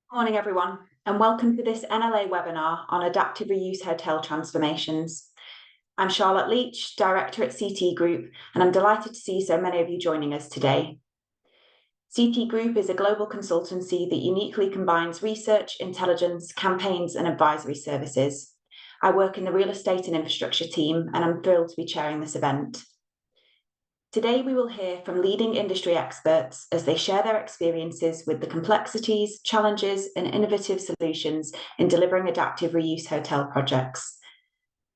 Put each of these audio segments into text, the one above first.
Morning, everyone, and welcome to this NLA webinar on adaptive reuse hotel transformations. I'm Charlotte Leach, Director at CT Group, and I'm delighted to see so many of you joining us today. CT Group is a global consultancy that uniquely combines research, intelligence, campaigns, and advisory services. I work in the real estate and infrastructure team, and I'm thrilled to be chairing this event. Today, we will hear from leading industry experts as they share their experiences with the complexities, challenges, and innovative solutions in delivering adaptive reuse hotel projects.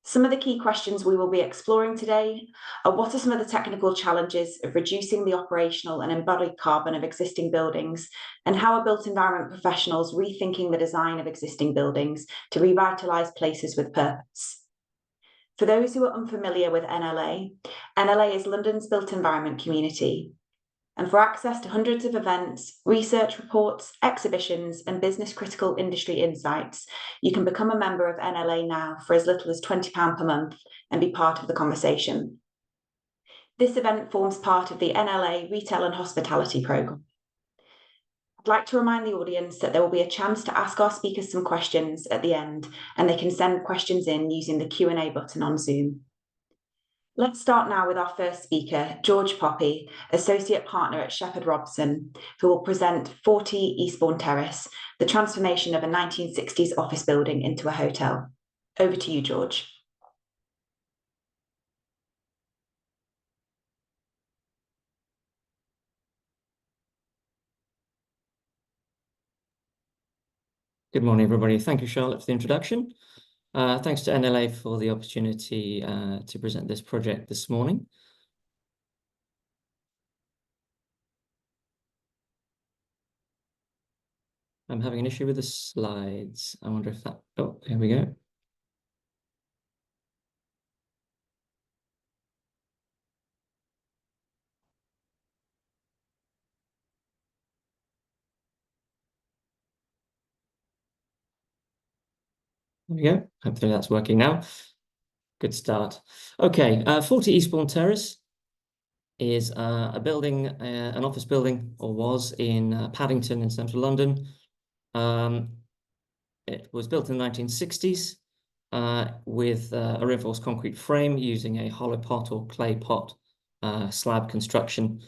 Some of the key questions we will be exploring today are: what are some of the technical challenges of reducing the operational and embodied carbon of existing buildings, and how are built environment professionals rethinking the design of existing buildings to revitalize places with purpose? For those who are unfamiliar with NLA, NLA is London's built environment community. And for access to hundreds of events, research reports, exhibitions, and business critical industry insights, you can become a member of NLA now for as little as £20 per month and be part of the conversation. This event forms part of the NLA Retail and Hospitality programme. I'd like to remind the audience that there will be a chance to ask our speakers some questions at the end, and they can send questions in using the Q&A button on Zoom. Let's start now with our first speaker, George Poppy, Associate Partner at Shepherd Robson, who will present 40 Eastbourne Terrace, the transformation of a 1960s office building into a hotel. Over to you, George. Good morning, everybody. Thank you, Charlotte, for the introduction. Thanks to NLA for the opportunity to present this project this morning. I'm having an issue with the slides. I wonder if that... Oh, here we go. There we go. Hopefully that's working now. Good start. Okay, 40 Eastbourne Terrace is a building, an office building, or was, in Paddington in central London. It was built in the 1960s with a reinforced concrete frame using a hollow pot or clay pot slab construction.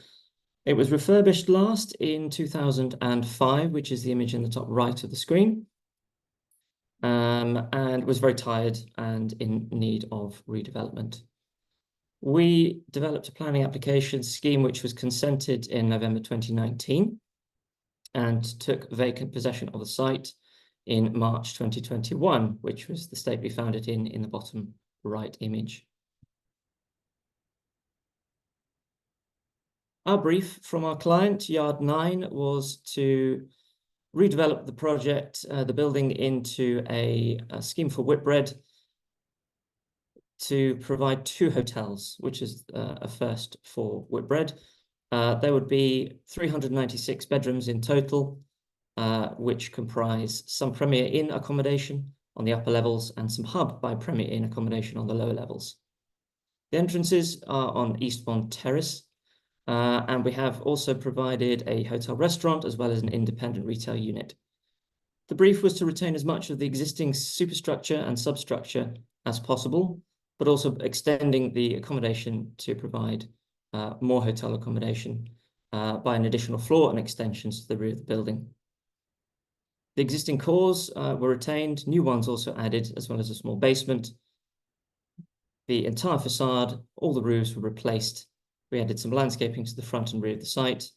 It was refurbished last in 2005, which is the image in the top right of the screen, and was very tired and in need of redevelopment. We developed a planning application scheme which was consented in November 2019 and took vacant possession of the site in March 2021, which was the state we found it in the bottom right image. Our brief from our client, Yard 9, was to redevelop the project, the building, into a scheme for Whitbread to provide 2 hotels, which is a first for Whitbread. There would be 396 bedrooms in total, which comprise some Premier Inn accommodation on the upper levels and some Hub by Premier Inn accommodation on the lower levels. The entrances are on Eastbourne Terrace, and we have also provided a hotel restaurant as well as an independent retail unit. The brief was to retain as much of the existing superstructure and substructure as possible, but also extending the accommodation to provide more hotel accommodation by an additional floor and extensions to the rear of the building. The existing cores were retained, new ones also added, as well as a small basement. The entire facade, all the roofs were replaced. We added some landscaping to the front and rear of the site,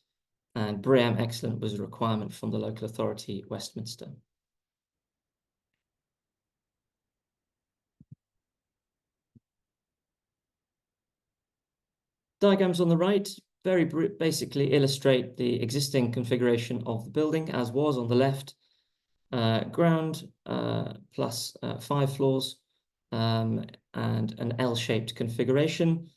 and BREEAM Excellent was a requirement from the local authority, Westminster. Diagrams on the right very basically illustrate the existing configuration of the building as was on the left. Ground plus 5 floors and an L-shaped configuration.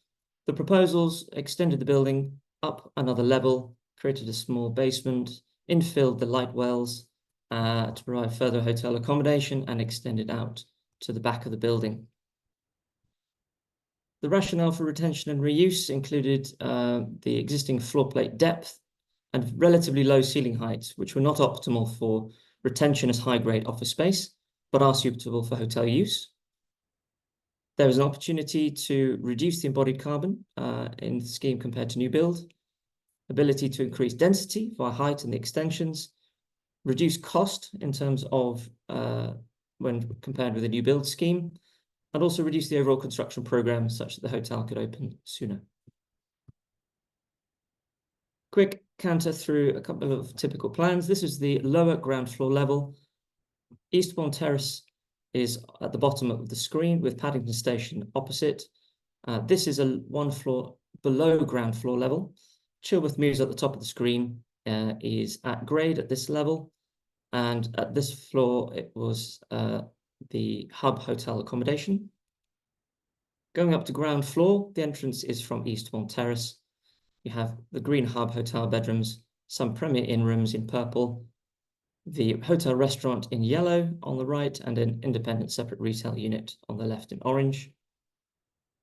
The proposals extended the building up another level, created a small basement, infilled the light wells to provide further hotel accommodation, and extended out to the back of the building. The rationale for retention and reuse included the existing floor plate depth and relatively low ceiling heights, which were not optimal for retention as high-grade office space, but are suitable for hotel use. There was an opportunity to reduce the embodied carbon in the scheme compared to new build, ability to increase density via height and the extensions, reduce cost in terms of when compared with a new build scheme, and also reduce the overall construction program such that the hotel could open sooner. Quick canter through a couple of typical plans. This is the lower ground floor level. Eastbourne Terrace is at the bottom of the screen with Paddington Station opposite. This is one floor below ground floor level. Chilworth Mews at the top of the screen is at grade at this level. And at this floor, it was the hub hotel accommodation. Going up to ground floor, the entrance is from Eastbourne Terrace. You have the green hub hotel bedrooms, some Premier Inn rooms in purple, the hotel restaurant in yellow on the right, and an independent separate retail unit on the left in orange.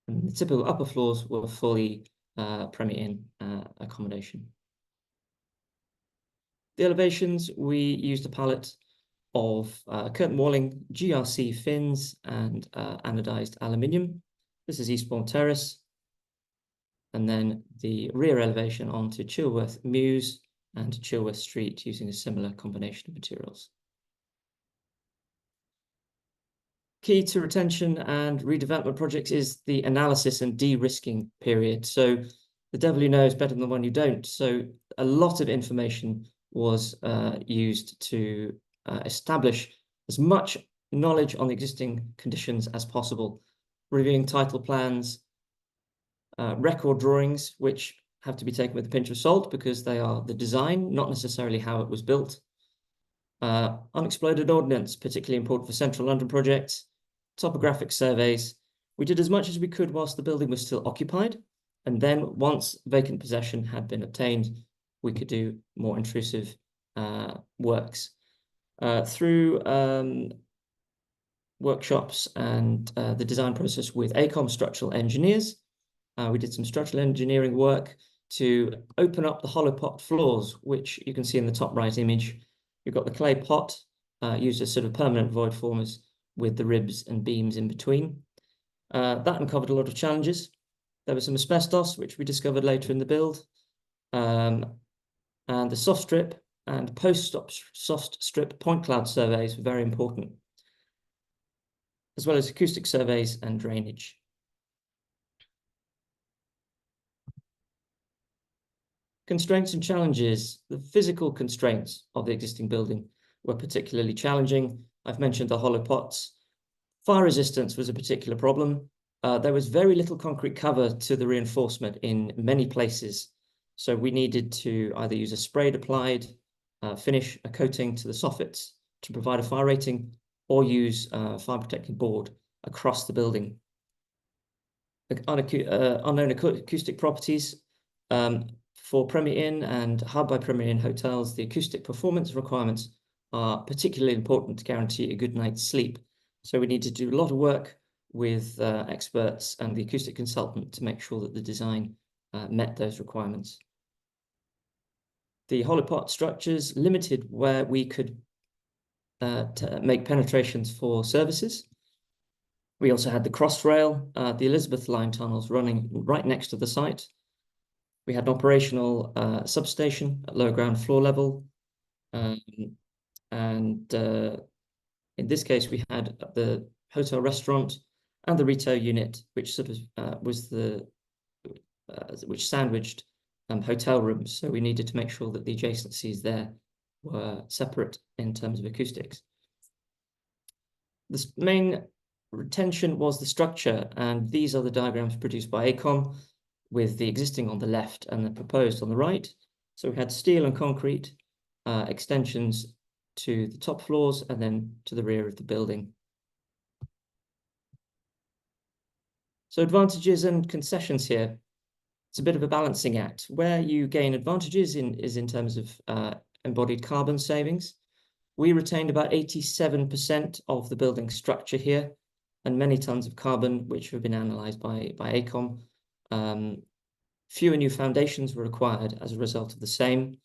And the typical upper floors were fully Premier Inn accommodation. The elevations, we used a palette of curtain walling, GRC fins, and anodized aluminium. This is Eastbourne Terrace. And then the rear elevation onto Chilworth Mews and Chilworth Street using a similar combination of materials. Key to retention and redevelopment projects is the analysis and de-risking period. So the devil you know is better than the one you don't. So a lot of information was used to establish as much knowledge on the existing conditions as possible, reviewing title plans, record drawings, which have to be taken with a pinch of salt because they are the design, not necessarily how it was built. Unexploded ordnance, particularly important for central London projects, topographic surveys. We did as much as we could whilst the building was still occupied. And then once vacant possession had been obtained, we could do more intrusive works. Through workshops and the design process with AECOM structural engineers, we did some structural engineering work to open up the hollow pot floors, which you can see in the top right image. You've got the clay pot used as sort of permanent void formers with the ribs and beams in between. That uncovered a lot of challenges. There was some asbestos, which we discovered later in the build. And the soft strip and post-soft strip point cloud surveys were very important, as well as acoustic surveys and drainage. Constraints and challenges. The physical constraints of the existing building were particularly challenging. I've mentioned the hollow pots. Fire resistance was a particular problem. There was very little concrete cover to the reinforcement in many places. So we needed to either use a sprayed applied finish, a coating to the soffits to provide a fire rating, or use fire protecting board across the building. Unknown acoustic properties. For Premier Inn and Hub by Premier Inn hotels, the acoustic performance requirements are particularly important to guarantee a good night's sleep. So we need to do a lot of work with experts and the acoustic consultant to make sure that the design met those requirements. The hollow pot structures limited where we could make penetrations for services. We also had the crossrail, the Elizabeth line tunnels running right next to the site. We had an operational substation at lower ground floor level. In this case, we had the hotel restaurant and the retail unit, which sort of was which sandwiched hotel rooms. So we needed to make sure that the adjacencies there were separate in terms of acoustics. The main retention was the structure, and these are the diagrams produced by AECOM, with the existing on the left and the proposed on the right. So we had steel and concrete extensions to the top floors and then to the rear of the building. So advantages and concessions here. It's a bit of a balancing act. Where you gain advantages is in terms of embodied carbon savings. We retained about 87% of the building structure here, and many tons of carbon, which have been analysed by AECOM. Fewer new foundations were required as a result of the same.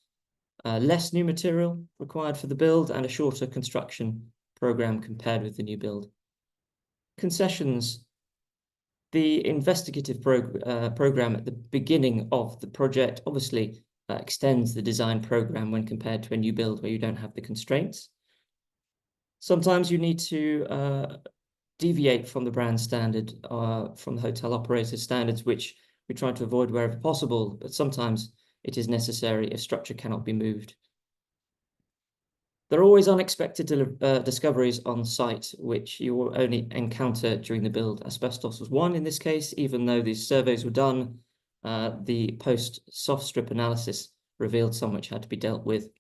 less new material required for the build, and a shorter construction program compared with the new build. Concessions. The investigative program at the beginning of the project obviously extends the design program when compared to a new build where you don't have the constraints. Sometimes you need to deviate from the brand standard, from the hotel operator standards, which we try to avoid wherever possible, but sometimes it is necessary if structure cannot be moved. There are always unexpected discoveries on site, which you will only encounter during the build. Asbestos was one in this case, even though these surveys were done, the post-soft strip analysis revealed some which had to be dealt with.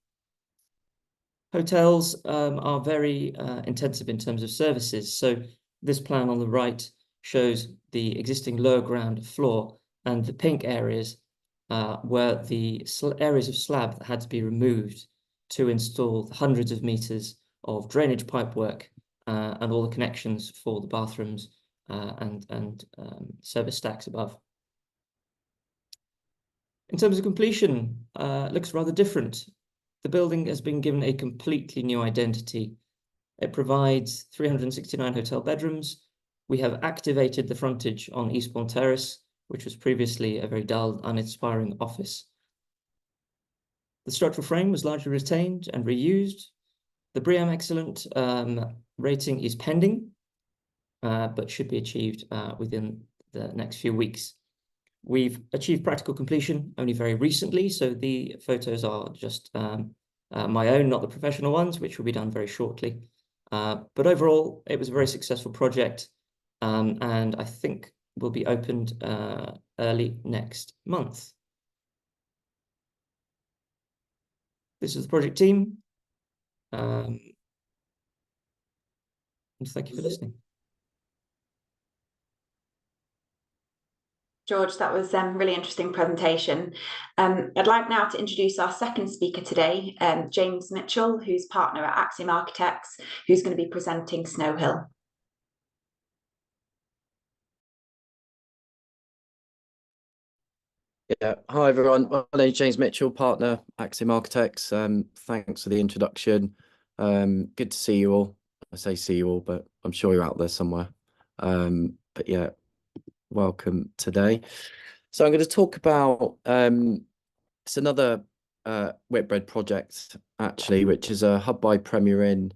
Hotels are very intensive in terms of services. So this plan on the right shows the existing lower ground floor, and the pink areas were the areas of slab that had to be removed to install hundreds of meters of drainage pipework and all the connections for the bathrooms and service stacks above. In terms of completion, it looks rather different. The building has been given a completely new identity. It provides 369 hotel bedrooms. We have activated the frontage on Eastbourne Terrace, which was previously a very dull, uninspiring office. The structural frame was largely retained and reused. The BREEAM Excellent rating is pending, but should be achieved within the next few weeks. We've achieved practical completion only very recently, so the photos are just my own, not the professional ones, which will be done very shortly. But overall, it was a very successful project, and I think will be opened early next month. This is the project team. And thank you for listening. George, that was a really interesting presentation. I'd like now to introduce our second speaker today, James Mitchell, who's partner at Axiom Architects, who's going to be presenting Snow Hill. Yeah, hi everyone. My name is James Mitchell, partner, Axiom Architects. Thanks for the introduction. Good to see you all. I say see you all, but I'm sure you're out there somewhere. But yeah, welcome today. So I'm going to talk about it's another Whitbread project actually, which is a hub by Premier Inn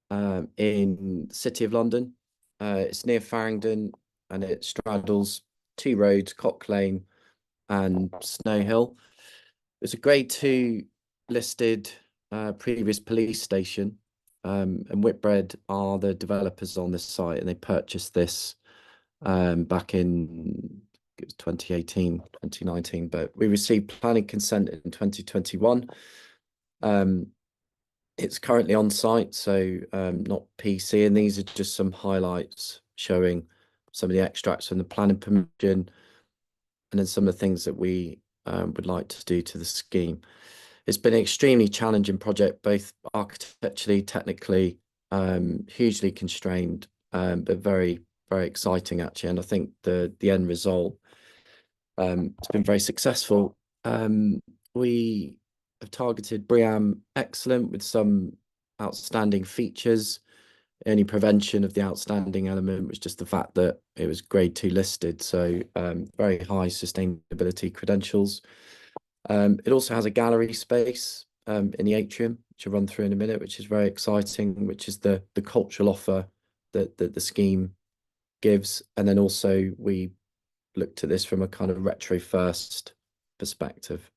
in the City of London. It's near Farringdon and it straddles two roads, Cock Lane and Snow Hill. It's a grade 2 listed previous police station, and Whitbread are the developers on this site, and they purchased this back in 2018, 2019, but we received planning consent in 2021. It's currently on site, so not PC, and these are just some highlights showing some of the extracts from the planning permission and then some of the things that we would like to do to the scheme. It's been an extremely challenging project, both architecturally, technically, hugely constrained, but very, very exciting actually. And I think the end result has been very successful. We have targeted BREEAM Excellent with some outstanding features. Only prevention of the outstanding element was just the fact that it was grade 2 listed, so very high sustainability credentials. It also has a gallery space in the atrium, which I'll run through in a minute, which is very exciting, which is the cultural offer that the scheme gives. And then also we looked at this from a kind of retro first perspective.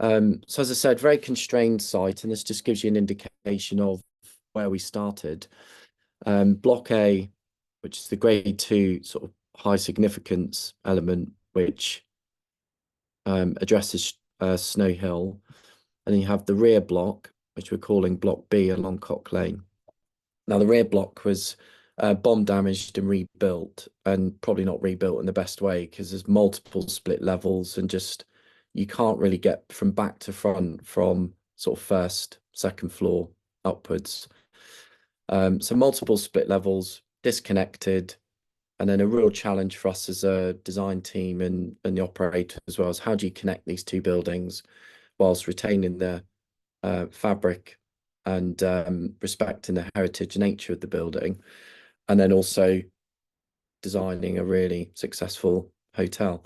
So as I said, very constrained site, and this just gives you an indication of where we started. Block A, which is the grade 2 sort of high significance element, which addresses Snow Hill. And then you have the rear block, which we're calling Block B along Cock Lane. Now, the rear block was bomb damaged and rebuilt, and probably not rebuilt in the best way because there's multiple split levels and just you can't really get from back to front from sort of first, second floor upwards. So multiple split levels, disconnected, and then a real challenge for us as a design team and the operator as well is how do you connect these two buildings whilst retaining the fabric and respecting the heritage nature of the building, and then also designing a really successful hotel.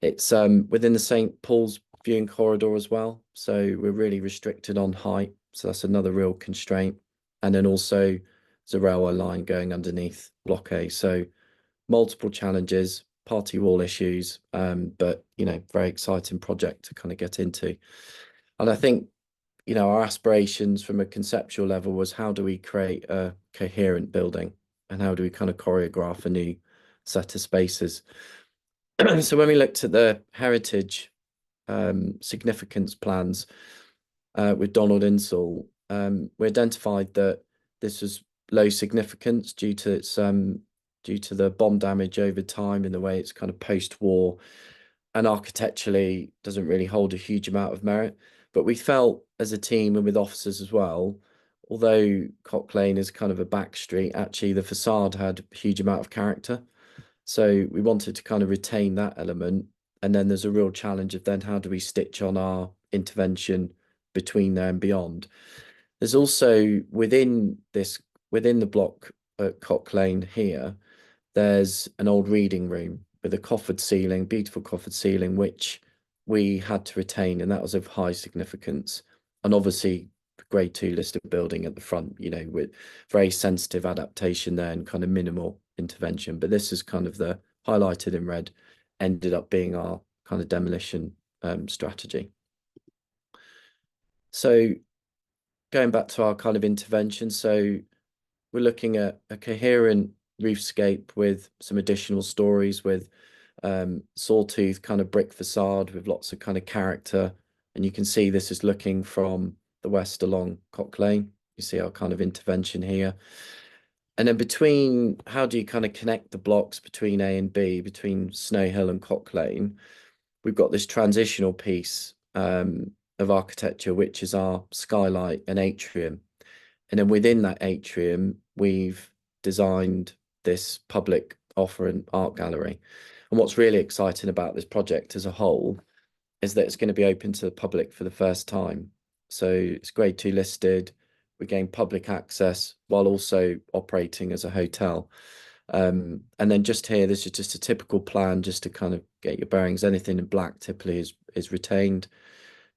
It's within the St. Paul's viewing corridor as well, so we're really restricted on height, so that's another real constraint. And then also there's a railway line going underneath Block A, so multiple challenges, party wall issues, but very exciting project to kind of get into. And I think our aspirations from a conceptual level was, how do we create a coherent building, and how do we kind of choreograph a new set of spaces? So when we looked at the heritage significance plans with Donald Insall, we identified that this was low significance due to the bomb damage over time, in the way it's kind of post-war, and architecturally doesn't really hold a huge amount of merit. But we felt as a team, and with officers as well, although Cock Lane is kind of a back street, actually the facade had a huge amount of character. So we wanted to kind of retain that element. And then there's a real challenge of then, how do we stitch on our intervention between there and beyond? There's also within the block at Cock Lane here, there's an old reading room with a coffered ceiling, beautiful coffered ceiling, which we had to retain, and that was of high significance. And obviously grade 2 listed building at the front, with very sensitive adaptation there and kind of minimal intervention. But this is kind of the highlighted in red, ended up being our kind of demolition strategy. So going back to our kind of intervention, so we're looking at a coherent roofscape with some additional stories, with sawtooth kind of brick facade with lots of kind of character. And you can see this is looking from the west along Cock Lane. You see our kind of intervention here. And then between, how do you kind of connect the blocks between A and B, between Snow Hill and Cock Lane? We've got this transitional piece of architecture, which is our skylight and atrium. And then within that atrium, we've designed this public offer and art gallery. And what's really exciting about this project as a whole is that it's going to be open to the public for the first time. So it's grade 2 listed. We gain public access while also operating as a hotel. And then just here, this is just a typical plan, just to kind of get your bearings. Anything in black typically is retained.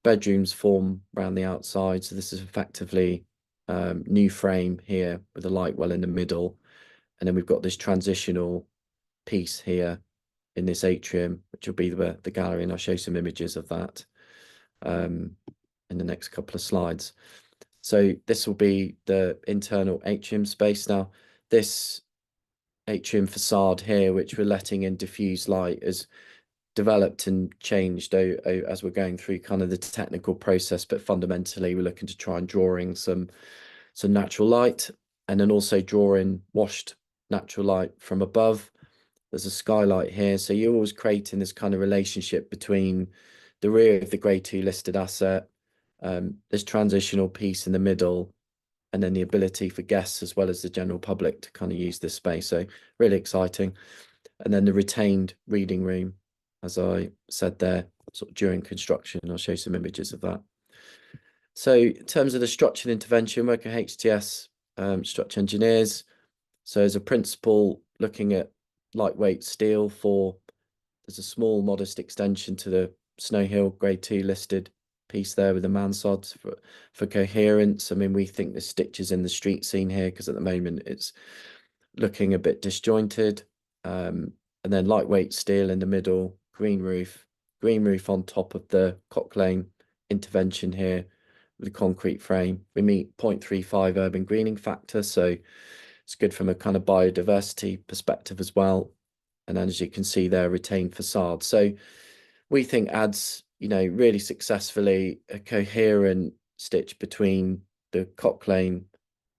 Bedrooms form around the outside. So this is effectively new frame here with a light well in the middle. And then we've got this transitional piece here in this atrium, which will be the gallery. And I'll show some images of that in the next couple of slides. So this will be the internal atrium space. Now, this atrium facade here, which we're letting in diffuse light, is developed and changed as we're going through kind of the technical process, but fundamentally we're looking to try and draw in some natural light, and then also draw in washed natural light from above. There's a skylight here, so you're always creating this kind of relationship between the rear of the grade 2 listed asset, this transitional piece in the middle, and then the ability for guests as well as the general public to kind of use this space. So really exciting. And then the retained reading room, as I said there, sort of during construction. I'll show some images of that. So in terms of the structural intervention, work at HTS structural engineers. So as a principle, looking at lightweight steel there's a small modest extension to the Snow Hill grade 2 listed piece there with the mansards for coherence. I mean, we think the stitches in the street scene here, because at the moment it's looking a bit disjointed. And then lightweight steel in the middle, green roof on top of the Cock Lane intervention here with a concrete frame. We meet 0.35 urban greening factor, so it's good from a kind of biodiversity perspective as well. And then, as you can see there, retained facade. So we think adds, really successfully a coherent stitch between the Cock Lane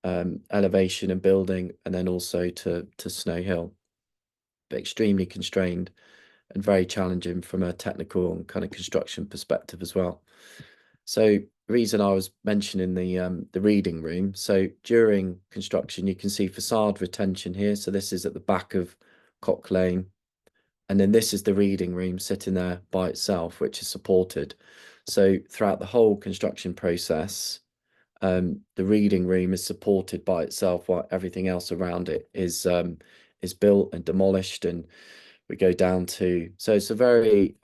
elevation and building, and then also to Snow Hill, but extremely constrained and very challenging from a technical and kind of construction perspective as well. So the reason I was mentioning the reading room, so during construction you can see facade retention here. So this is at the back of Cock Lane, and then this is the reading room sitting there by itself, which is supported. So throughout the whole construction process, the reading room is supported by itself while everything else around it is built and demolished, and we go down to, so it's a very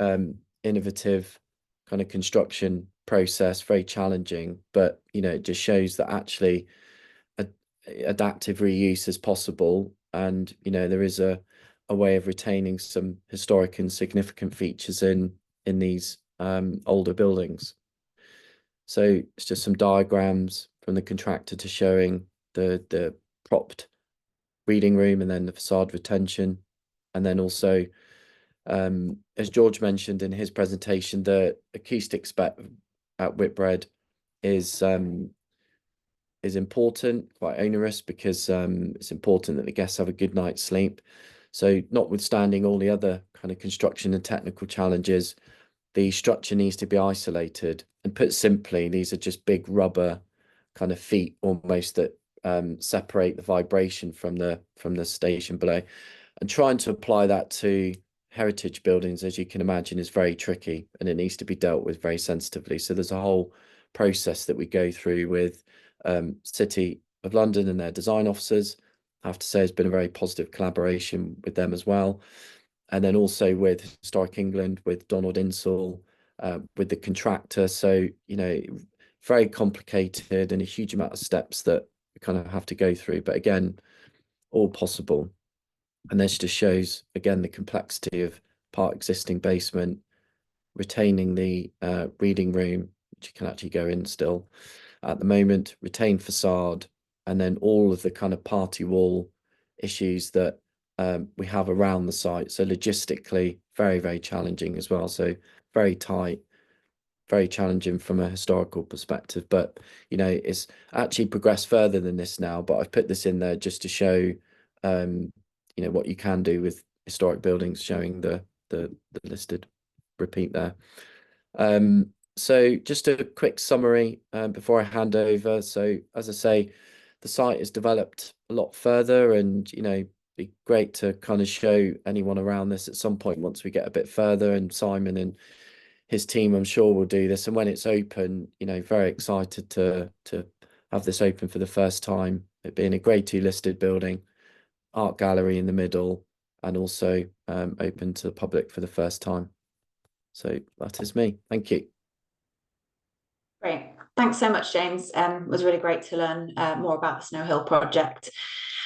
innovative kind of construction process, very challenging, but it just shows that actually adaptive reuse is possible, and there is a way of retaining some historic and significant features in these older buildings. So it's just some diagrams from the contractor to showing the propped reading room and then the facade retention. And then also, as George mentioned in his presentation, the acoustic spec at Whitbread is important, quite onerous, because it's important that the guests have a good night's sleep. So notwithstanding all the other kind of construction and technical challenges, the structure needs to be isolated. And put simply, these are just big rubber kind of feet almost that separate the vibration from the station below. And trying to apply that to heritage buildings, as you can imagine, is very tricky, and it needs to be dealt with very sensitively. So there's a whole process that we go through with City of London and their design officers. I have to say, it's been a very positive collaboration with them as well. And then also with Historic England, with Donald Insall, with the contractor. So, very complicated and a huge amount of steps that we kind of have to go through. But again, all possible. And this just shows, again, the complexity of part existing basement, retaining the reading room, which you can actually go in still at the moment, retained facade, and then all of the kind of party wall issues that we have around the site. So logistically, very, very challenging as well. So very tight, very challenging from a historical perspective. But, it's actually progressed further than this now. But I've put this in there just to show, what you can do with historic buildings, showing the listed repeat there. So just a quick summary before I hand over. So as I say, the site is developed a lot further, and be great to kind of show anyone around this at some point once we get a bit further, and Simon and his team, I'm sure, will do this. And when it's open, very excited to have this open for the first time, it being a Grade 2 listed building, art gallery in the middle, and also open to the public for the first time. So that is me. Thank you. Great. Thanks so much, James. It was really great to learn more about the Snow Hill project.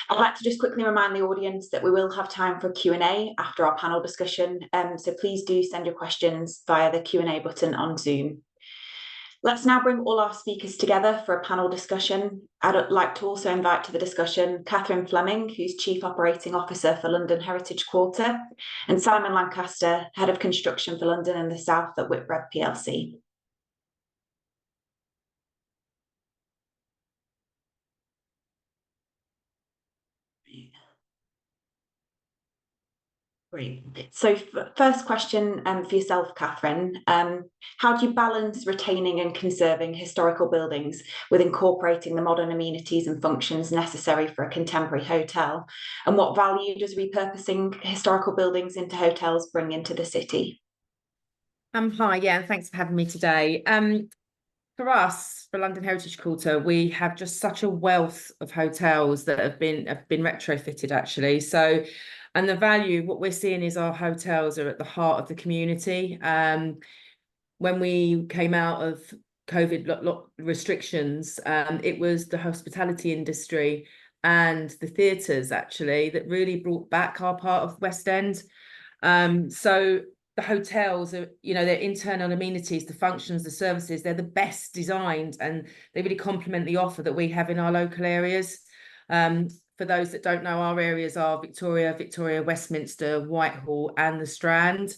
I'd like to just quickly remind the audience that we will have time for Q&A after our panel discussion. So please do send your questions via the Q&A button on Zoom. Let's now bring all our speakers together for a panel discussion. I'd like to also invite to the discussion Catherine Fleming, who's Chief Operating Officer for London Heritage Quarter, and Simon Lancaster, Head of Construction for London and the South at Whitbread plc. Great. So first question for yourself, Catherine. How do you balance retaining and conserving historical buildings with incorporating the modern amenities and functions necessary for a contemporary hotel? And what value does repurposing historical buildings into hotels bring into the city? Hi, yeah, thanks for having me today. For us, for London Heritage Quarter, we have just such a wealth of hotels that have been retrofitted, actually. So, and the value, what we're seeing is our hotels are at the heart of the community. When we came out of COVID restrictions, it was the hospitality industry and the theatres, actually, that really brought back our part of West End. So the hotels are, their internal amenities, the functions, the services, they're the best designed, and they really complement the offer that we have in our local areas. For those that don't know, our areas are Victoria, Westminster, Whitehall, and the Strand.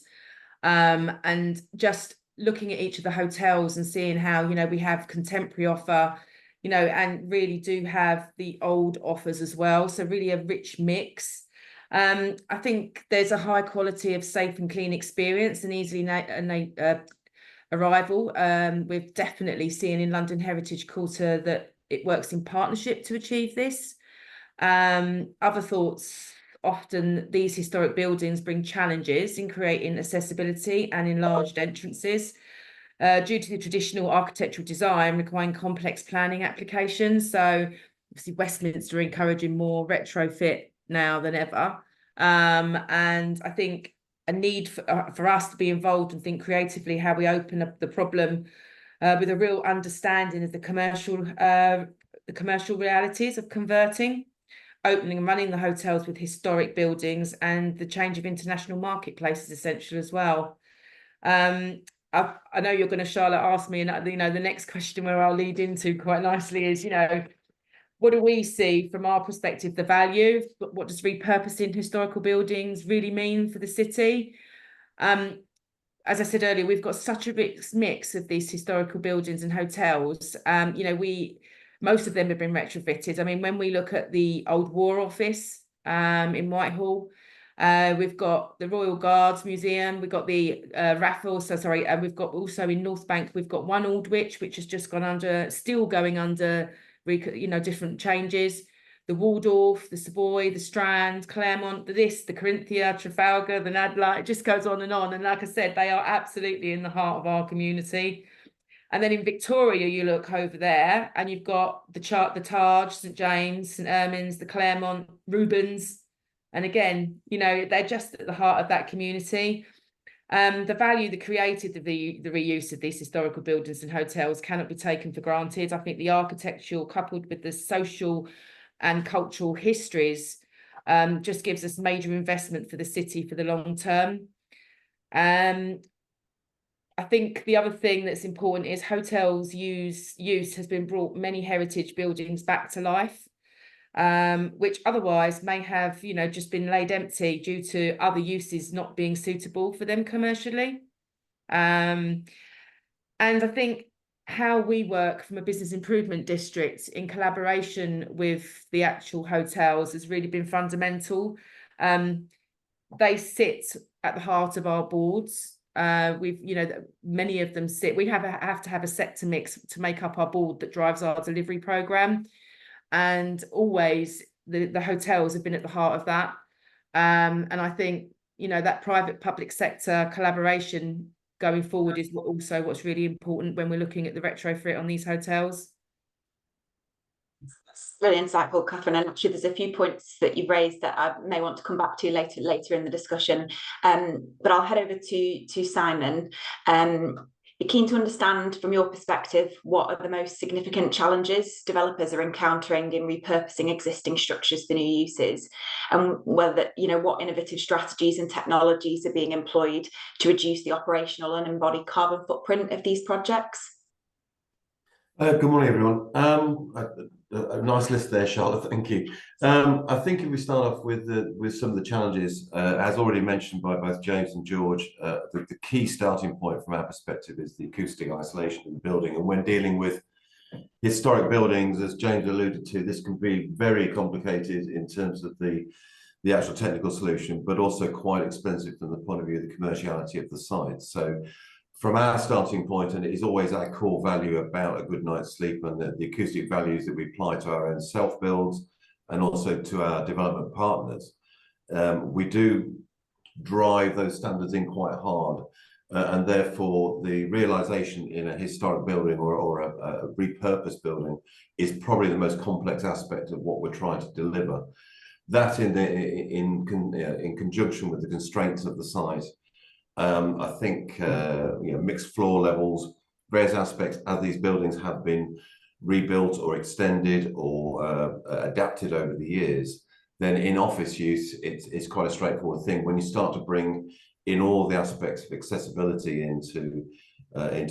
And just looking at each of the hotels and seeing how, we have contemporary offer, and really do have the old offers as well. So really a rich mix. I think there's a high quality of safe and clean experience and easily arrival. We've definitely seen in London Heritage Quarter that it works in partnership to achieve this. Other thoughts, often these historic buildings bring challenges in creating accessibility and enlarged entrances. due to the traditional architectural design requiring complex planning applications. So obviously Westminster are encouraging more retrofit now than ever. And I think a need for us to be involved and think creatively how we open up the problem with a real understanding of the commercial realities of converting, opening and running the hotels with historic buildings, and the change of international marketplace is essential as well. I know you're going to, Charlotte, ask me, and the next question where I'll lead into quite nicely is, what do we see from our perspective, the value? What does repurposing historical buildings really mean for the city? As I said earlier, we've got such a rich mix of these historical buildings and hotels. Most of them have been retrofitted. I mean, when we look at the old War Office in Whitehall, we've got the Royal Guards Museum, we've got the Raffles, and we've got also in North Bank, we've got one Aldwych, which has just gone under, still going under, different changes. The Waldorf, the Savoy, the Strand, Claremont, the Corinthia, Trafalgar, the Nadler, it just goes on. And like I said, they are absolutely in the heart of our community. And then in Victoria, you look over there and you've got the Taj, St James, St Ermines, the Claremont, Rubens. And again, they're just at the heart of that community. The value that created the reuse of these historical buildings and hotels cannot be taken for granted. I think the architectural coupled with the social and cultural histories just gives us major investment for the city for the long term. I think the other thing that's important is hotels use has been brought many heritage buildings back to life, which otherwise may have, just been laid empty due to other uses not being suitable for them commercially. And I think how we work from a business improvement district in collaboration with the actual hotels has really been fundamental. They sit at the heart of our boards. Many of them sit. We have to have a sector mix to make up our board that drives our delivery program, and always the hotels have been at the heart of that. And I think that private public sector collaboration going forward is also what's really important when we're looking at the retrofit on these hotels. That's really insightful, Catherine. And actually, there's a few points that you've raised that I may want to come back to later in the discussion. But I'll head over to Simon. Keen to understand from your perspective, what are the most significant challenges developers are encountering in repurposing existing structures for new uses, and whether what innovative strategies and technologies are being employed to reduce the operational and embodied carbon footprint of these projects? Good morning, everyone. A nice list there, Charlotte. Thank you. I think if we start off with some of the challenges, as already mentioned by both James and George, the key starting point from our perspective is the acoustic isolation of the building. And when dealing with historic buildings, as James alluded to, this can be very complicated in terms of the actual technical solution, but also quite expensive from the point of view of the commerciality of the site. So from our starting point, and it is always our core value about a good night's sleep and the acoustic values that we apply to our own self-builds and also to our development partners, we do drive those standards in quite hard. And therefore, the realization in a historic building or a repurposed building is probably the most complex aspect of what we're trying to deliver. That in conjunction with the constraints of the site, I think mixed floor levels, various aspects as these buildings have been rebuilt or extended or adapted over the years, then in office use, it's quite a straightforward thing. When you start to bring in all the aspects of accessibility into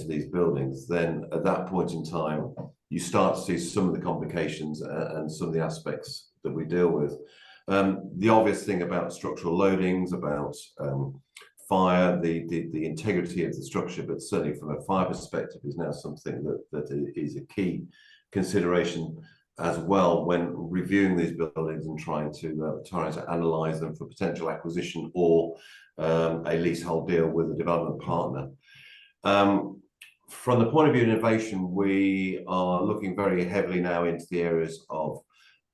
these buildings, then at that point in time, you start to see some of the complications and some of the aspects that we deal with. The obvious thing about structural loadings, about fire, the integrity of the structure, but certainly from a fire perspective is now something that is a key consideration as well when reviewing these buildings and trying to analyze them for potential acquisition or a leasehold deal with a development partner. From the point of view of innovation, we are looking very heavily now into the areas of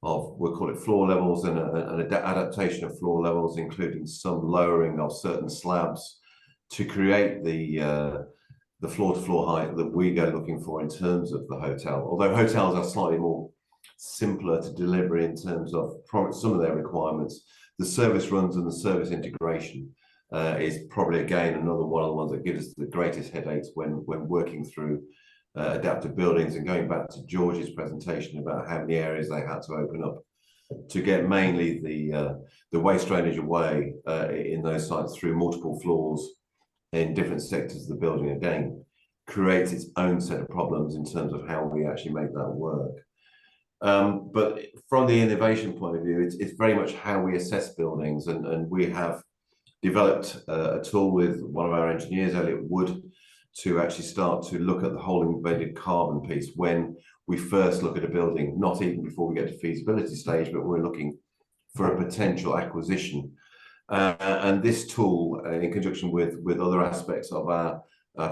we'll call it floor levels and an adaptation of floor levels, including some lowering of certain slabs to create the the floor-to-floor height that we go looking for in terms of the hotel. Although hotels are slightly more simpler to deliver in terms of some of their requirements, the service runs and the service integration is probably again another one of the ones that gives us the greatest headaches when working through adaptive buildings. And going back to George's presentation about how many areas they had to open up to get mainly the waste drainage away in those sites through multiple floors in different sectors of the building, again creates its own set of problems in terms of how we actually make that work. But from the innovation point of view, it's very much how we assess buildings, and we have developed a tool with one of our engineers, Elliot Wood, to actually start to look at the whole embedded carbon piece when we first look at a building, not even before we get to feasibility stage, but we're looking for a potential acquisition. And this tool, in conjunction with other aspects of our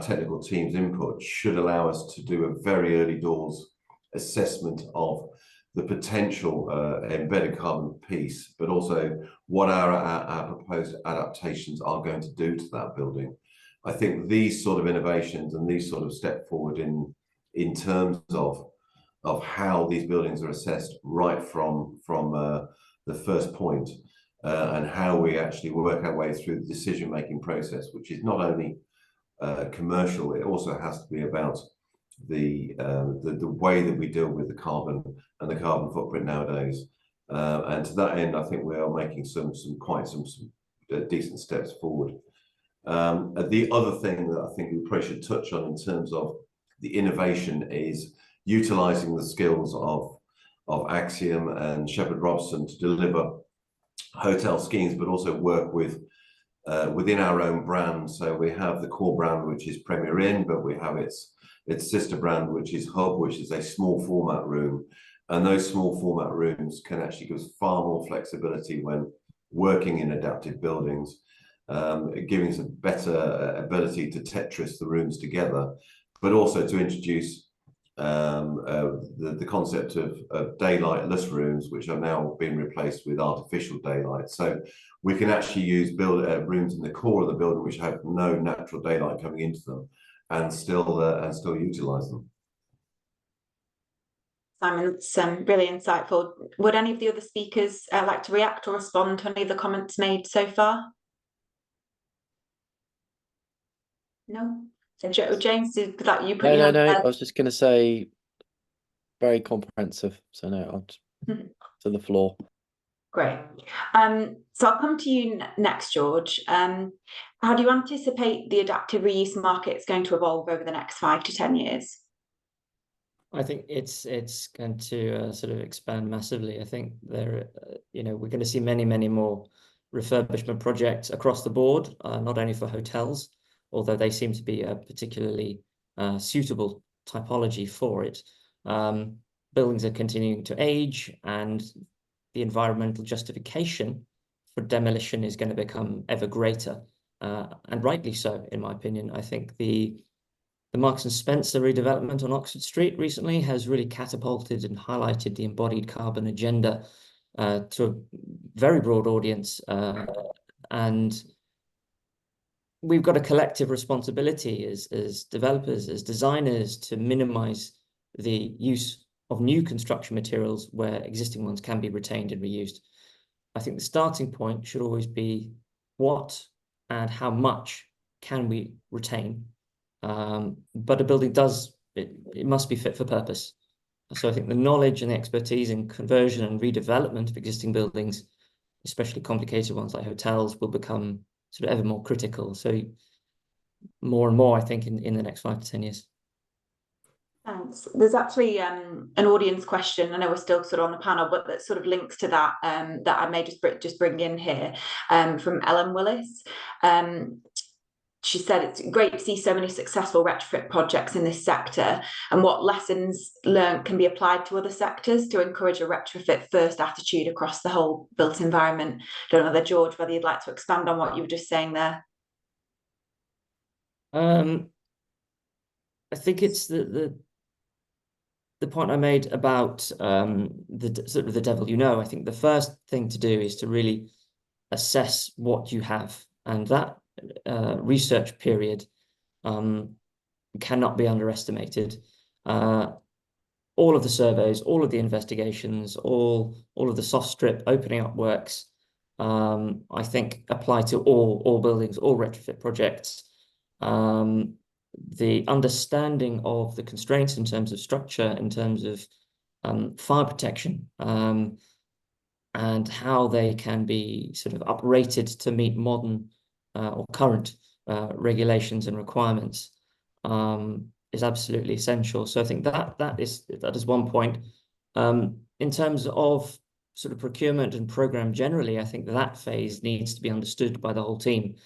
technical team's input, should allow us to do a very early doors assessment of the potential embedded carbon piece, but also what our proposed adaptations are going to do to that building. I think these sort of innovations and these sort of step forward in terms of how these buildings are assessed right from the first point, and how we actually work our way through the decision-making process, which is not only commercial, it also has to be about the way that we deal with the carbon and the carbon footprint nowadays. And to that end, I think we are making some decent steps forward. The other thing that I think we probably should touch on in terms of the innovation is utilising the skills of Axiom and Shepherd Robson to deliver hotel schemes, but also work with within our own brand. So we have the core brand, which is Premier Inn, but we have its sister brand, which is Hub, which is a small format room. And those small format rooms can actually give us far more flexibility when working in adaptive buildings, giving us a better ability to Tetris the rooms together, but also to introduce the concept of daylightless rooms, which are now being replaced with artificial daylight. So we can actually use rooms in the core of the building which have no natural daylight coming into them, and still utilize them. Simon, it's really insightful. Would any of the other speakers like to react or respond to any of the comments made so far? No? James, did that you put No, I was just going to say very comprehensive. So no, I'll to the floor. Great. So I'll come to you next, George. How do you anticipate the adaptive reuse market is going to evolve over the next 5 to 10 years? I think it's going to sort of expand massively. I think we're going to see many more refurbishment projects across the board, not only for hotels, although they seem to be a particularly suitable typology for it. Buildings are continuing to age, and the environmental justification for demolition is going to become ever greater, and rightly so, in my opinion. I think the Marks and Spencer redevelopment on Oxford Street recently has really catapulted and highlighted the embodied carbon agenda to a very broad audience, and we've got a collective responsibility as developers, as designers, to minimize the use of new construction materials where existing ones can be retained and reused. I think the starting point should always be what and how much can we retain. But a building it must be fit for purpose. So I think the knowledge and the expertise in conversion and redevelopment of existing buildings, especially complicated ones like hotels, will become sort of ever more critical. So more and more, I think, in the next 5 to 10 years. Thanks. There's actually an audience question. I know we're still sort of on the panel, but that sort of links to that, that I may just bring in here, from Ellen Willis. She said it's great to see so many successful retrofit projects in this sector, and what lessons learned can be applied to other sectors to encourage a retrofit first attitude across the whole built environment. Don't know, George, whether you'd like to expand on what you were just saying there. I think it's the point I made about the sort of the devil you know. I think the first thing to do is to really assess what you have, and that research period cannot be underestimated. All of the surveys, all of the investigations, all of the soft strip opening up works, I think apply to all buildings, all retrofit projects. The understanding of the constraints in terms of structure, in terms of fire protection, and how they can be sort of uprated to meet modern or current regulations and requirements is absolutely essential. So I think that is one point. In terms of sort of procurement and program generally, I think that phase needs to be understood by the whole team.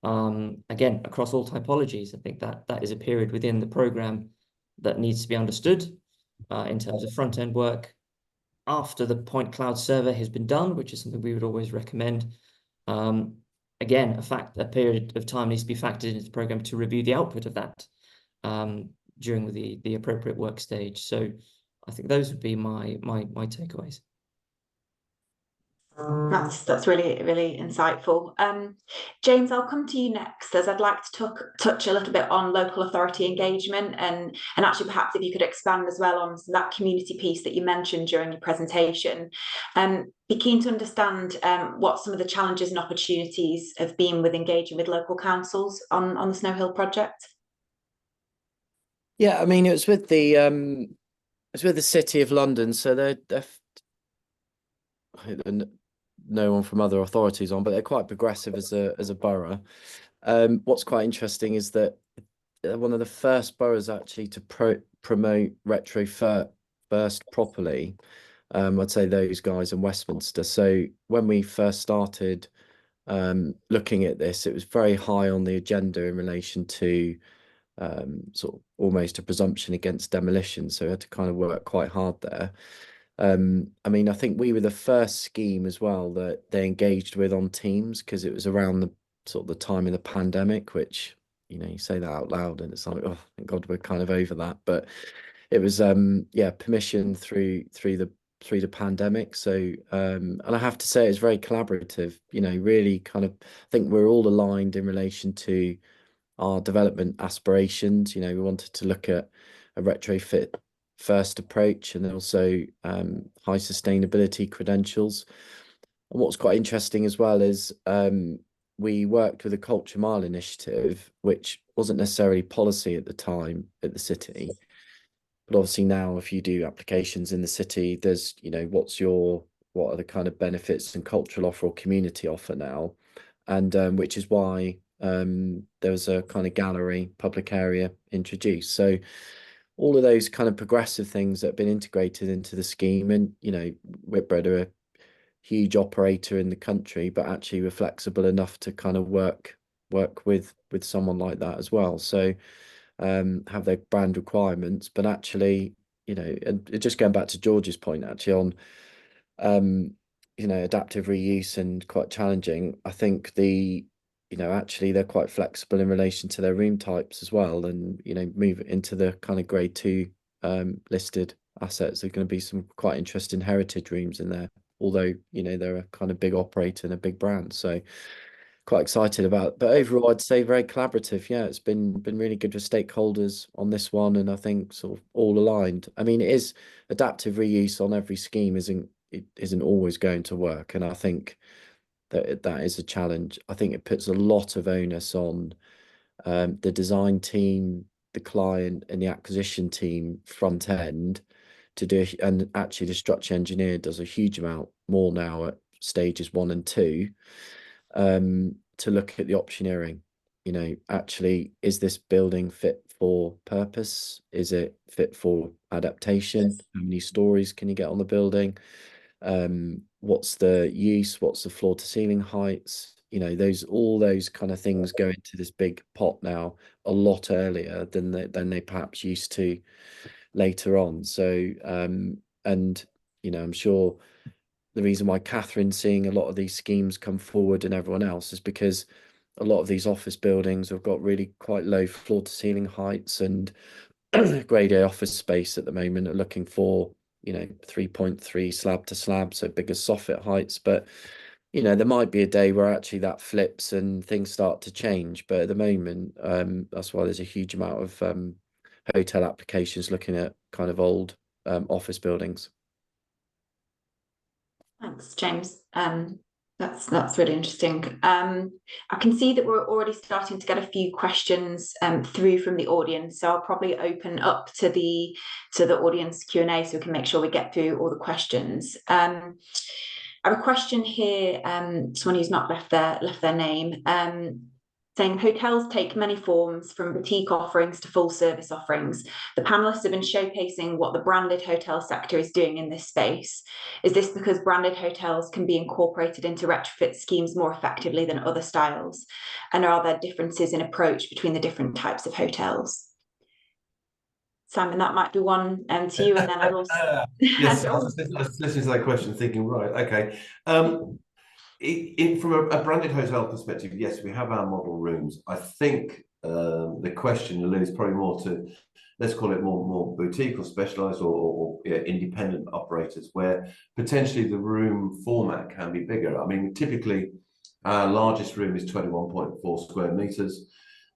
Again, across all typologies, I think that is a period within the program that needs to be understood in terms of front end work after the point cloud survey has been done, which is something we would always recommend. Again, a period of time needs to be factored into the program to review the output of that during the appropriate work stage. So I think those would be my takeaways. That's really, really insightful. James, I'll come to you next, as I'd like to touch a little bit on local authority engagement, and actually perhaps if you could expand as well on that community piece that you mentioned during your presentation. Be keen to understand what some of the challenges and opportunities have been with engaging with local councils on the Snow Hill project. Yeah, I mean, it was with the City of London, so they're no one from other authorities on, but they're quite progressive as a borough. What's quite interesting is that they're one of the first boroughs actually to promote retrofit first properly. I'd say those guys in Westminster. So when we first started looking at this, it was very high on the agenda in relation to sort of almost a presumption against demolition. So we had to kind of work quite hard there. I mean, I think we were the first scheme as well that they engaged with on Teams, because it was around the sort of the time of the pandemic, which, you know, you say that out loud and it's like, oh, thank God we're kind of over that. But it was yeah, permission through the pandemic. So and I have to say it's very collaborative, you know, really kind of, I think we're all aligned in relation to our development aspirations. You know, we wanted to look at a retrofit first approach and also high sustainability credentials. And what's quite interesting as well is we worked with a Culture Mile initiative, which wasn't necessarily policy at the time at the city. But obviously now if you do applications in the city, there's, you know, what are the kind of benefits and cultural offer or community offer now. And which is why there was a kind of gallery public area introduced. So all of those kind of progressive things that have been integrated into the scheme. And, you know, Whitbread are a huge operator in the country, but actually we're flexible enough to kind of work with someone like that as well. So have their brand requirements, but actually, you know, and just going back to George's point actually on you know, adaptive reuse and quite challenging. I think you know, actually they're quite flexible in relation to their room types as well, and, you know, move into the kind of grade 2 listed assets. There's going to be some quite interesting heritage rooms in there, although, you know, they're a kind of big operator and a big brand, so quite excited about. But overall I'd say very collaborative. Yeah, it's been really good with stakeholders on this one, and I think sort of all aligned. I mean, it is adaptive reuse on every scheme isn't always going to work, and I think that is a challenge. I think it puts a lot of onus on the design team, the client, and the acquisition team front end to do, and actually the structure engineer does a huge amount more now at stages 1 and 2 to look at the optioneering. You know, actually, is this building fit for purpose? Is it fit for adaptation? How many stories can you get on the building? What's the use? What's the floor to ceiling heights? You know, all those kind of things go into this big pot now a lot earlier than they perhaps used to later on. So and, you know, I'm sure the reason why Catherine's seeing a lot of these schemes come forward and everyone else is because a lot of these office buildings have got really quite low floor to ceiling heights, and grade A office space at the moment are looking for, you know, 3.3 slab to slab, so bigger soffit heights. But you know, there might be a day where actually that flips and things start to change. But at the moment, that's why there's a huge amount of hotel applications looking at kind of old office buildings. Thanks, James. That's really interesting. I can see that we're already starting to get a few questions through from the audience, so I'll probably open up to the audience Q&A so we can make sure we get through all the questions. I have a question here, someone who's not left their name, saying hotels take many forms, from boutique offerings to full service offerings. The panelists have been showcasing what the branded hotel sector is doing in this space. Is this because branded hotels can be incorporated into retrofit schemes more effectively than other styles? And are there differences in approach between the different types of hotels? Simon, that might be one to you, and then I'd also... Yes, I was listening to that question thinking, right, okay. From a branded hotel perspective, yes, we have our model rooms. I think the question alludes probably more to, let's call it more boutique or specialized or independent operators, where potentially the room format can be bigger. I mean, typically our largest room is 21.4 square meters.